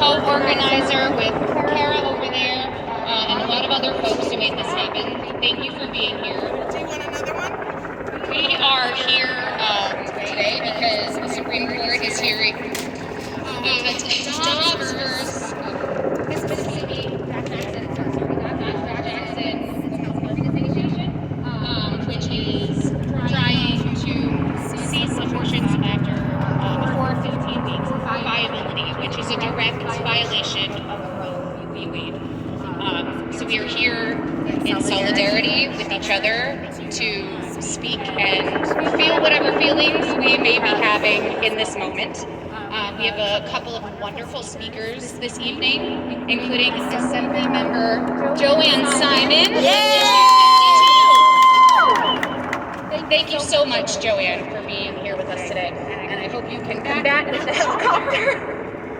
co-organizer with Kara over there, and a lot of other folks who made this happen. Thank you for being here. Do you want another one? We are here today because the Supreme Court is hearing Dobbs Mississippi Jackson organization, which is trying to cease abortions after before 15 weeks of viability, which is a direct violation of Roe v. Wade. So we are here in solidarity with each other to speak and feel whatever feelings we may be having in this moment. We have a couple of wonderful speakers this evening, including Assembly Member Joanne Simon. Thank you so much, Joanne, for being here with us today, and I hope you can come back with the helicopter.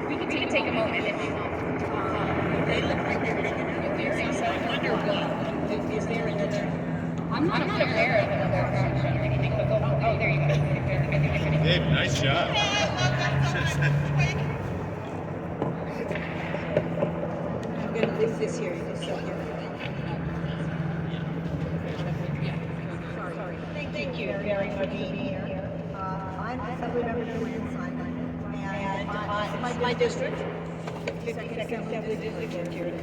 We can take a moment if you want. They look like they're hanging out. Wonderful. Is there another? I'm not aware of another function or anything, but go. Oh, there you go. Dave, nice job. I'm going to leave this here. You can sit here. Sorry. Thank you very much for being here. I'm Assembly Member Joanne Simon, and it's my district, 52nd Assembly District here in the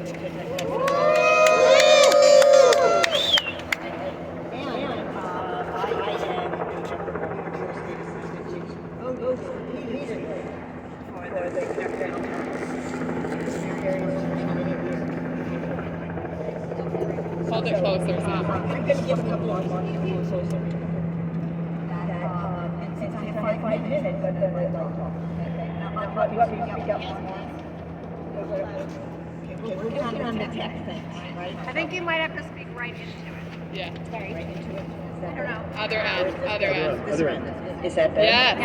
Hold it closer, Sam. I'm going to give a couple of more closer. And since I have 5 minutes, but then I'd like to talk. You want me to speak up? Okay, we're working on the tech things, right? I think you might have to speak right into it. Yeah. Right into it. I don't know. Other end. This end. Is that better? Yeah.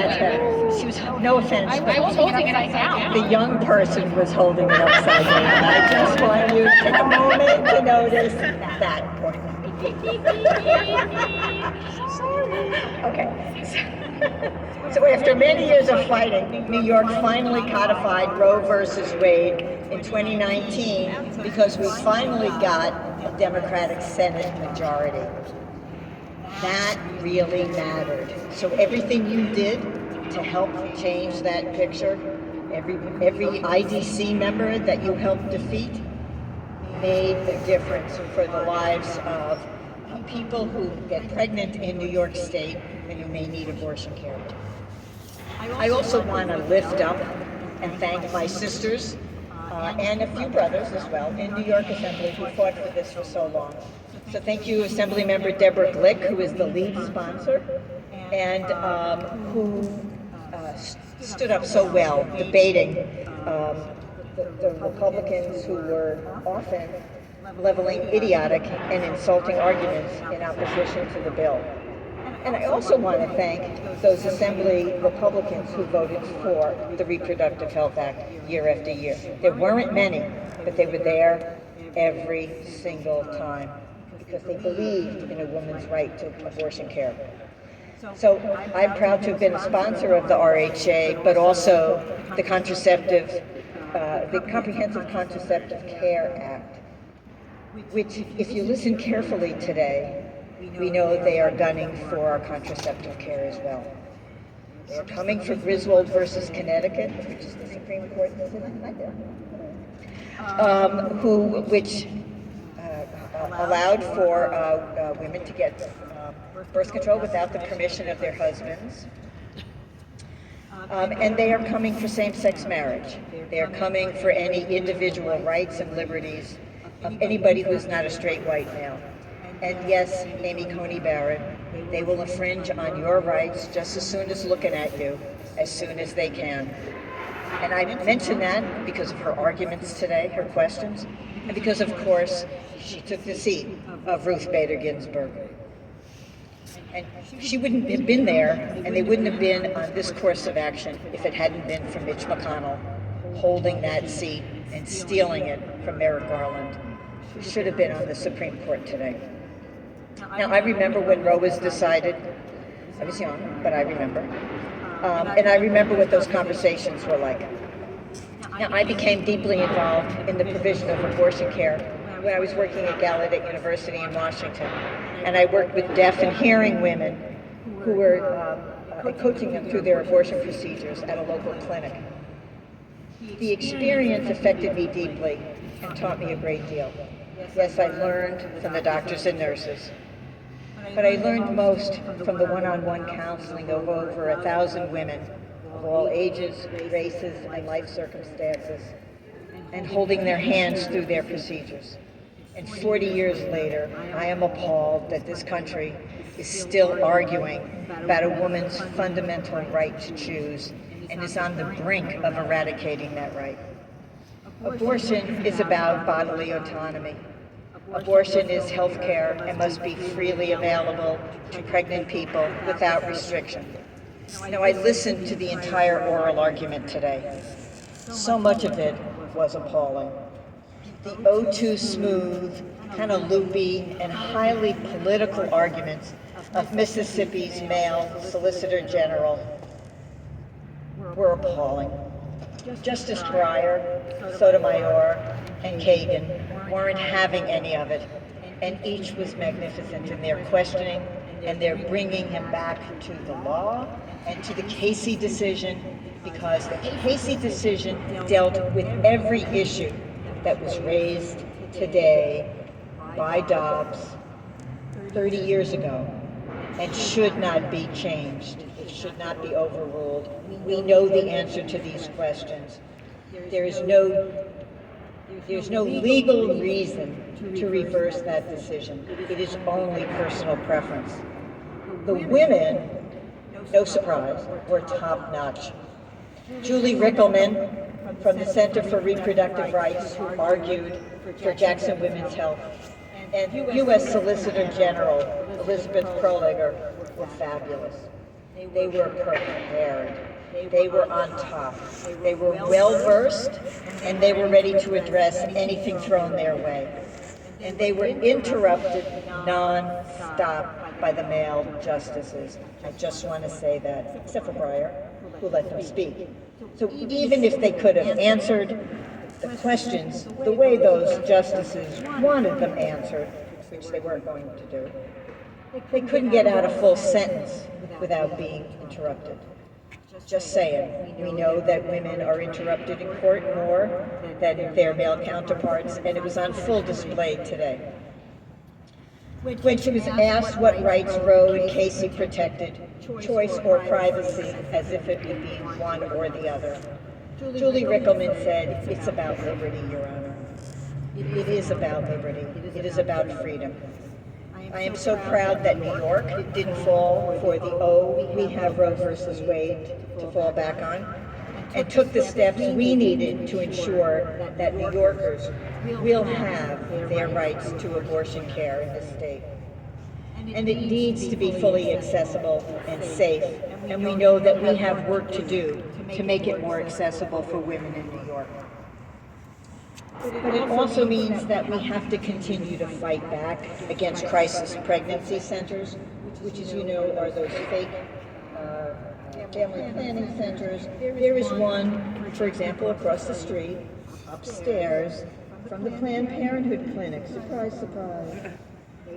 That's better. She was, no offense, I was holding it upside down. the young person was holding it upside down. I just want you to take a moment to notice that point. Okay. So after many years of fighting, New York finally codified Roe versus Wade in 2019 because we finally got a Democratic Senate majority. That really mattered. So everything you did to help change that picture, every IDC member that you helped defeat made a difference for the lives of people who get pregnant in New York State and who may need abortion care. I also want to lift up and thank my sisters and a few brothers as well in New York Assembly who fought for this for so long. So thank you, Assembly Member Deborah Glick, who is the lead sponsor and who stood up so well debating the Republicans who were often leveling idiotic and insulting arguments in opposition to the bill. And I also want to thank those Assembly Republicans who voted for the Reproductive Health Act year after year. There weren't many, but they were there every single time because they believed in a woman's right to abortion care. So I'm proud to have been a sponsor of the RHA, but also the Comprehensive Contraceptive Care Act, which, if you listen carefully today, we know they are gunning for our contraceptive care as well. They're coming for Griswold versus Connecticut, which is the Supreme Court decision right there, which allowed for women to get birth control without the permission of their husbands. And they are coming for same-sex marriage. They are coming for any individual rights and liberties of anybody who is not a straight white male. And yes, Amy Coney Barrett, they will infringe on your rights just as soon as looking at you, as soon as they can. And I mention that because of her arguments today, her questions, and because, of course, she took the seat of Ruth Bader Ginsburg. And she wouldn't have been there, and they wouldn't have been on this course of action if it hadn't been for Mitch McConnell holding that seat and stealing it from Merrick Garland, who should have been on the Supreme Court today. Now, I remember when Roe was decided. I was young, but I remember. And I remember what those conversations were like. Now, I became deeply involved in the provision of abortion care when I was working at Gallaudet University in Washington. And I worked with deaf and hearing women who were coaching them through their abortion procedures at a local clinic. The experience affected me deeply and taught me a great deal. Yes, I learned from the doctors and nurses, but I learned most from the one-on-one counseling of over 1,000 women of all ages, races, and life circumstances, and holding their hands through their procedures. And 40 years later, I am appalled that this country is still arguing about a woman's fundamental right to choose and is on the brink of eradicating that right. Abortion is about bodily autonomy. Abortion is health care and must be freely available to pregnant people without restriction. Now, I listened to the entire oral argument today. So much of it was appalling. The oh-too smooth, kind of loopy, and highly political arguments of Mississippi's male Solicitor General were appalling. Justice Breyer, Sotomayor, and Kagan weren't having any of it, and each was magnificent in their questioning and their bringing him back to the law and to the Casey decision, because the Casey decision dealt with every issue that was raised today by Dobbs 30 years ago and should not be changed. It should not be overruled. We know the answer to these questions. There's no legal reason to reverse that decision. It is only personal preference. The women, no surprise, were top-notch. Julie Rickleman from the Center for Reproductive Rights, who argued for Jackson Women's Health, and U.S. Solicitor General Elizabeth Kroliger were fabulous. They were prepared. They were on top. They were well-versed, and they were ready to address anything thrown their way. And they were interrupted non-stop by the male justices. I just want to say that, except for Breyer, who let them speak. So even if they could have answered the questions the way those justices wanted them answered, which they weren't going to do, they couldn't get out a full sentence without being interrupted. Just saying, we know that women are interrupted in court more than their male counterparts, and it was on full display today. When she was asked what rights Roe and Casey protected, choice or privacy, as if it would be one or the other, Julie Rickleman said, "It's about liberty, Your Honor. It is about liberty. It is about freedom." I am so proud that New York didn't fall for the we have Roe versus Wade to fall back on, and took the steps we needed to ensure that New Yorkers will have their rights to abortion care in this state. And it needs to be fully accessible and safe, and we know that we have work to do to make it more accessible for women in New York. But it also means that we have to continue to fight back against crisis pregnancy centers, which, as you know, are those fake family planning centers. There is one, for example, across the street, upstairs, from the Planned Parenthood clinic. Surprise, surprise.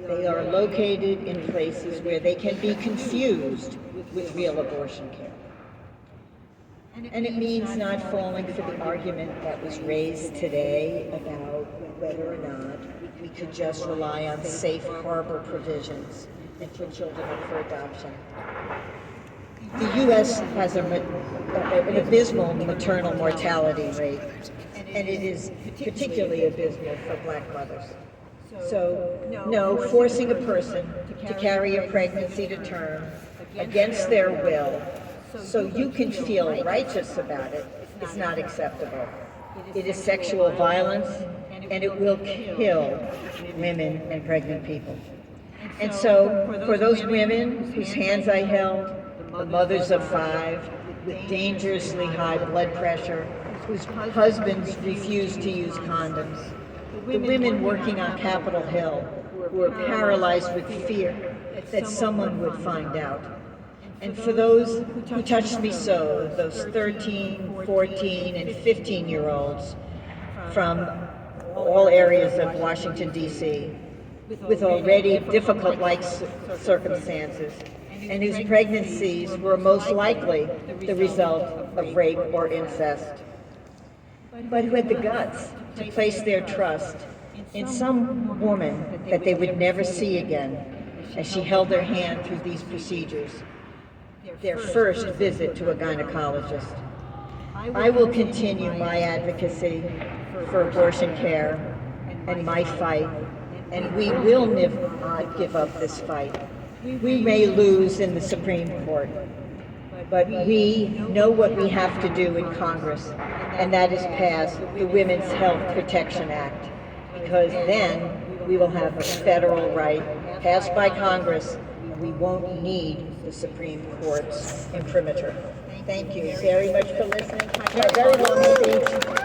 They are located in places where they can be confused with real abortion care. And it means not falling for the argument that was raised today about whether or not we could just rely on safe harbor provisions and put children up for adoption. The U.S. has an abysmal maternal mortality rate, and it is particularly abysmal for Black mothers. So, no, forcing a person to carry a pregnancy to term against their will so you can feel righteous about it is not acceptable. It is sexual violence, and it will kill women and pregnant people. And so, for those women whose hands I held, the mothers of 5 with dangerously high blood pressure, whose husbands refused to use condoms, the women working on Capitol Hill who were paralyzed with fear that someone would find out, And for those who touched me so, those 13, 14, and 15-year-olds from all areas of Washington, D.C., with already difficult life circumstances, and whose pregnancies were most likely the result of rape or incest, but who had the guts to place their trust in some woman that they would never see again as she held their hand through these procedures, their first visit to a gynecologist. I will continue my advocacy for abortion care and my fight, and we will not give up this fight. We may lose in the Supreme Court, but we know what we have to do in Congress, and that is pass the Women's Health Protection Act, because then we will have a federal right passed by Congress, and we won't need the Supreme Court's imprimatur. Thank you very much for listening. Very long speech.